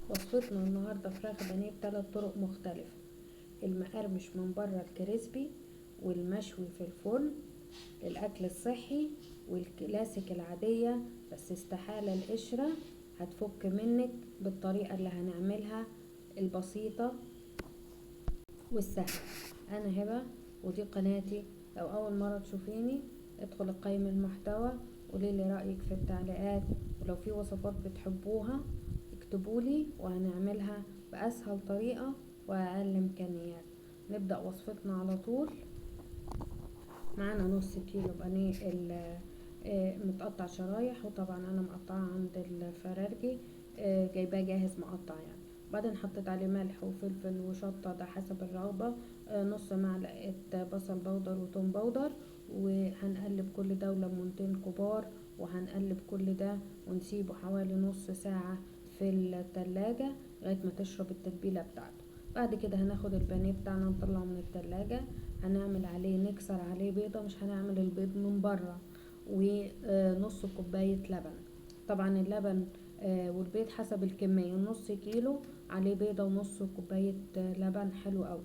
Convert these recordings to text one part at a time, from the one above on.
وصفتنا النهاردة فراخ بانيه بثلاث طرق مختلفة: المقرمش من بره الكريسبي، والمشوي في الفرن للأكل الصحي، والكلاسيك العادية بس استحالة القشرة هتفك منك بالطريقة اللي هنعملها البسيطة والسهلة. أنا هبة ودي قناتي. لو أول مرة تشوفيني ادخل قائمة المحتوى، قوليلي رأيك في التعليقات، ولو في وصفات بتحبوها اكتبولي وهنعملها بأسهل طريقة وأقل إمكانيات. نبدأ وصفتنا على طول. معانا نص كيلو بانيه متقطع شرايح، وطبعا انا مقطعه عند الفرارجي، جايباه جاهز مقطع يعني. بعدين حطيت عليه ملح وفلفل وشطه، ده حسب الرغبه. نص معلقه بصل بودر وتوم بودر، وهنقلب كل ده وليمونتين كبار، وهنقلب كل ده ونسيبه حوالي نص ساعه في التلاجة لغايه ما تشرب التتبيله بتاعته. بعد كده هناخد البانيه بتاعنا نطلعه من التلاجة، هنعمل عليه نكسر عليه بيضة، مش هنعمل البيض من بره، ونص كوباية لبن. طبعا اللبن والبيض حسب الكمية، نص كيلو عليه بيضة ونص كوباية لبن حلو قوي.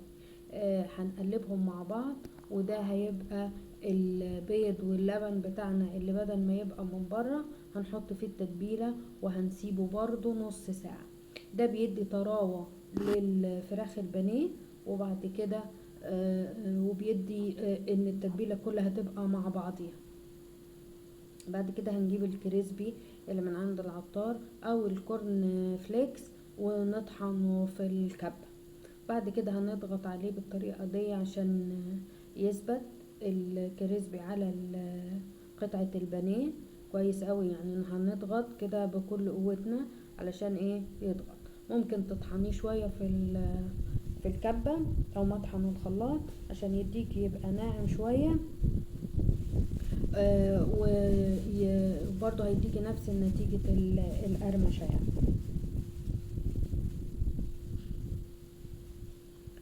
هنقلبهم مع بعض، وده هيبقى البيض واللبن بتاعنا اللي بدل ما يبقى من بره هنحط فيه التتبيلة وهنسيبه برضو نص ساعة. ده بيدي طراوة للفراخ البانيه، وبعد كده وبيدي ان التتبيله كلها هتبقى مع بعضيها. بعد كده هنجيب الكريسبي اللي من عند العطار او الكورن فليكس ونطحنه في الكبة. بعد كده هنضغط عليه بالطريقة دي عشان يثبت الكريسبي على قطعة البانيه كويس قوي، يعني هنضغط كده بكل قوتنا علشان ايه يضغط. ممكن تطحنيه شوية في الكبة او مطحن الخلاط عشان يديك يبقى ناعم شوية، وبرضه هيديكي نفس نتيجة القرمشة يعني.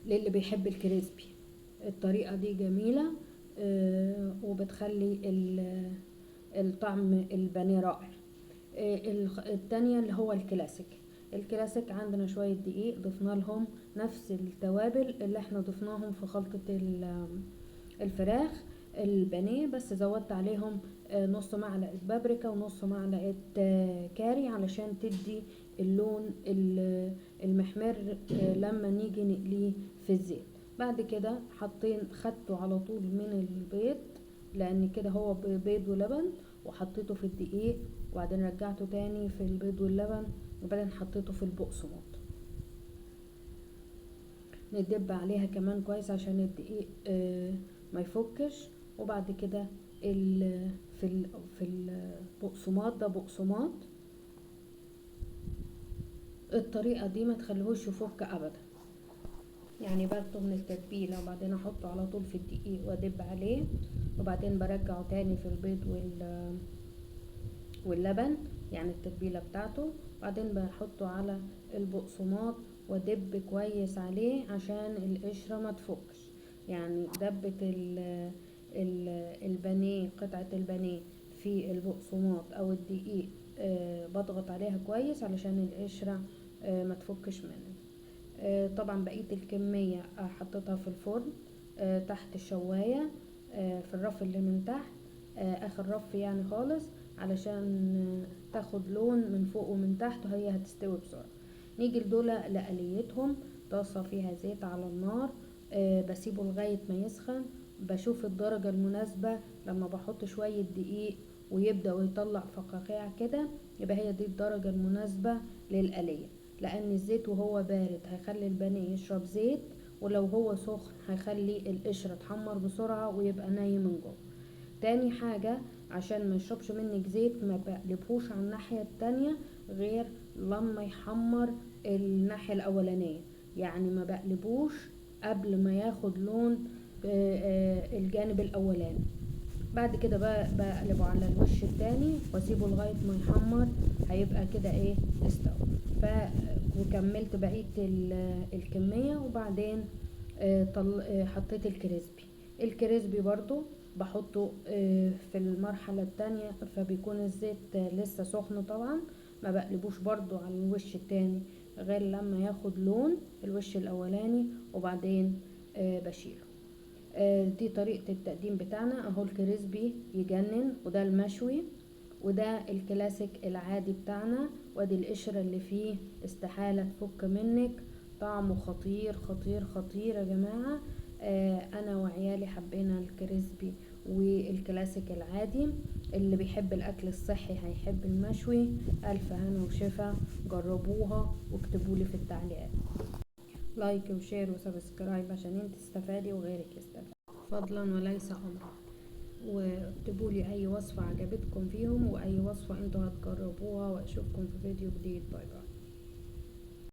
للي بيحب الكريسبي الطريقة دي جميلة، وبتخلي الطعم البانيه رائع. التانية اللي هو الكلاسيك عندنا شوية دقيق ضفنا لهم نفس التوابل اللي احنا ضفناهم في خلطة الفراخ البانيه، بس زودت عليهم نص معلقة بابريكا ونص معلقة كاري علشان تدي اللون المحمر لما نيجي نقليه في الزيت. بعد كده خدته على طول من البيض، لان كده هو بيض ولبن، وحطيته في الدقيق، وبعدين رجعته تاني في البيض واللبن، وبعدين حطيته في البقسماط. ندب عليها كمان كويس عشان الدقيق ما يفكش. وبعد كده في البقسماط، ده بقسماط الطريقة دي ما تخليهوش يفك ابدا، يعني باخده من التتبيلة وبعدين احطه على طول في الدقيق وادب عليه، وبعدين برجعه تاني في البيض واللبن يعني التتبيلة بتاعته، بعدين بحطه على البقسماط وادب كويس عليه عشان القشرة ما تفكش. يعني دبة البانيه، قطعة البانيه في البقسماط او الدقيق، بضغط عليها كويس علشان القشرة ما تفكش منه. طبعا بقية الكمية حطيتها في الفرن تحت الشواية، في الرف اللي من تحت، اخر رف يعني خالص، علشان تاخد لون من فوق ومن تحت، وهي هتستوي بسرعة. نيجي لدول لقليتهم. طاسة فيها زيت على النار، بسيبه لغاية ما يسخن، بشوف الدرجة المناسبة. لما بحط شوية دقيق ويبدأ يطلع فقاقيع كده، يبقى هي دي الدرجة المناسبة للقلية، لان الزيت وهو بارد هيخلي البانيه يشرب زيت، ولو هو سخن هيخلي القشرة تحمر بسرعة ويبقى ناي من جوه. تاني حاجة عشان ما يشربش منك زيت، ما بقلبهوش على الناحية التانية غير لما يحمر الناحية الاولانية، يعني ما بقلبوش قبل ما ياخد لون الجانب الاولاني. بعد كده بقلبه على الوش التاني واسيبه لغاية ما يحمر، هيبقى كده ايه استوى. وكملت بقية الكمية، وبعدين حطيت الكريسبي برضو بحطه في المرحلة التانية، فبيكون الزيت لسه سخن طبعا، ما بقلبوش برضو على الوش التاني، غير لما ياخد لون الوش الاولاني وبعدين بشيله. دي طريقة التقديم بتاعنا اهو. الكريسبي يجنن، وده المشوي، وده الكلاسيك العادي بتاعنا، وادي القشرة اللي فيه استحالة تفك منك. طعمه خطير خطير خطير يا جماعة. انا وعيالي حبينا الكريسبي والكلاسيك العادي. اللي بيحب الاكل الصحي هيحب المشوي. الف هنا وشفا، جربوها واكتبولي في التعليقات. لايك وشير وسبسكرايب عشان انت تستفادي وغيرك يستفاد، فضلا وليس امرا. واكتبولي اي وصفة عجبتكم فيهم واي وصفة انتوا هتجربوها، واشوفكم في فيديو جديد. باي باي.